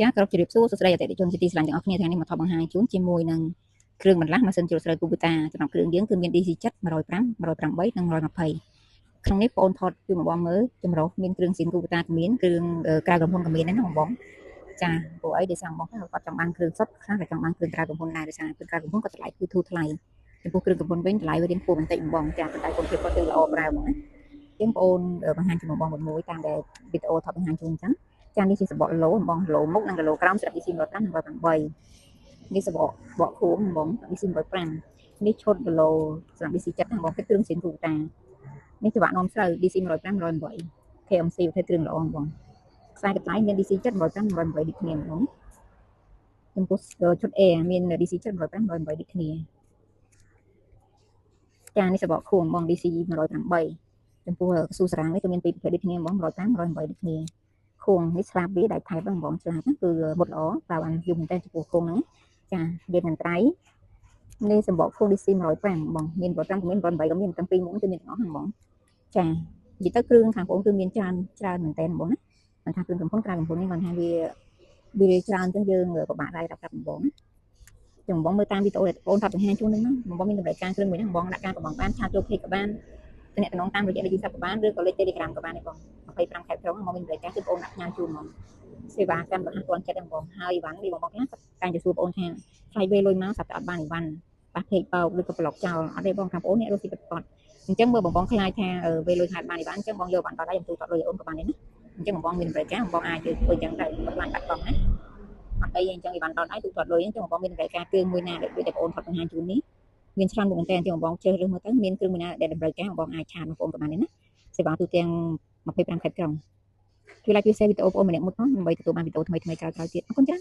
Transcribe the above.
ចាស់គ្រប់ជម្រាបសួរសួស្តីអតិថិជនជាទីស្រឡាញ់ទាំងអស់គ្នាថ្ងៃនេះមកថតបង្ហាញជូនជាមួយនឹងគ្រឿងបន្លាស់ម៉ាស៊ីនជ្រោះស្រូវ Kubota សម្រាប់គ្រឿងយើងគឺមាន DC 7 105 108 និង 120 ក្នុងនេះបងប្អូនថតជួយមកបងមើលចម្រុះមានគ្រឿងស៊ីន Kubota ក៏មានគ្រឿងក្រៅកំហុនក៏មានដែរណាបងចាព្រោះអីដោយសារបងគាត់ចង់បានគ្រឿងសុទ្ធខ្លះក៏ចង់បានគ្រឿងក្រៅកំហុនដែរដោយសារគ្រឿងក្រៅកំហុនក៏ថ្លៃគឺធូរថ្លៃចំពោះគ្រឿងកំហុនវិញតម្លៃវារៀងខ្ពស់បន្តិចបងចាប៉ុន្តែគុណភាពគាត់គឺល្អប្រើបងណាចឹងបងប្អូនបង្ហាញជាមួយបងមួយតាមដែលវីដេអូថតបង្ហាញជូនអញ្ចឹងចានេះជាសបកឡូបងឡូមុខនិងឡូក្រោមសម្រាប់ DC 105 និង108នេះសបកខួងបង DC 105នេះឈុតឡូសម្រាប់ DC 7បងគឺគ្រឿងសៀនគូតានេះច្បាក់នាំស្រូវ DC 105 108 KMC ប្រភេទគ្រឿងល្អបងខ្សែកន្លែងមាន DC 7 105 108ដូចគ្នាបងចំពោះឈុត A មាន DC 7 105 108ដូចគ្នាចានេះសបកខួងបង DC 108ចំពោះកស៊ូសារ៉ាំងនេះក៏មានពីរប្រភេទដូចគ្នាបង105 108ដូចគ្នាខួងនេះស្លាបវាដៃថែបបងស្លាបគឺមុតល្អប្រើបានយូរមែនតើចំពោះខួងហ្នឹងចាវាមិនត្រៃនេះសម្បកខួង DC 105បងមាន105ក៏មាន108ក៏មានទាំងពីរមុខគឺមានទាំងអស់ហ្នឹងបងចានិយាយទៅគ្រឿងខាងបងគឺមានច្រើនមែនតើបងណាមិនថាគ្រឿងកំពុនក្រៅកំពុននេះមិនថាវាច្រើនចឹងយើងពិបាកដែរប្រាប់បងចឹងបងមើលតាមវីដេអូដែលបងថតបង្ហាញជូនហ្នឹងបងមានតម្រូវការគ្រឿងមួយហ្នឹងបងដាក់ការកំងបានឆាតចូលពេកក៏បានតំណតាមរយៈលេខទូរស័ព្ទក៏បានឬក៏លេខ Telegram ក៏បានដែរបង25ខែក្រុងមកមានបរិការគឺបងដាក់ផ្ញើជូនហ្មងសេវាកម្មរបស់គាត់ចិត្តបងហើយអីវ៉ាន់នេះបងខ្លះតែងទៅសួរបងថាថ្លៃវេលុយមកសាប់តែអត់បានអីវ៉ាន់ប៉ះពេកបោកឬក៏ប្លុកចោលអត់ទេបងខាងបងនេះរស់ទីពិតគាត់អញ្ចឹងមើលបងខ្លាចថាវេលុយខាតបានអីវ៉ាន់អញ្ចឹងបងយកបានដល់ដៃខ្ញុំទូតលុយអូនក៏បានដែរណាអញ្ចឹងបងមានបរិការបងអាចធ្វើអញ្ចឹងដែរមិនបានបាត់បង់ណាអត់អីអញ្ចឹងអីវ៉ាន់ដល់ដៃទូតលុយអញ្ចឹងបងមានបរិការគ្រឿងមួយណាដែលបងថតបង្ហាញជូននេះមានច្រើនមុខមែនតើអញ្ចឹងបងជ្រើសរើសមើលទៅមានគ្រឿងមួយណាដែលតម្រូវការបងអាចឆាតបងប្អូនក៏បានដែរណាសេវាទូទាំង25ខេត្តក្រុងជួយ like ជួយ share វីដេអូបងប្អូនម្នាក់មុតផងដើម្បីទទួលបានវីដេអូថ្មីៗក្រោយៗទៀតអរគុណច្រើន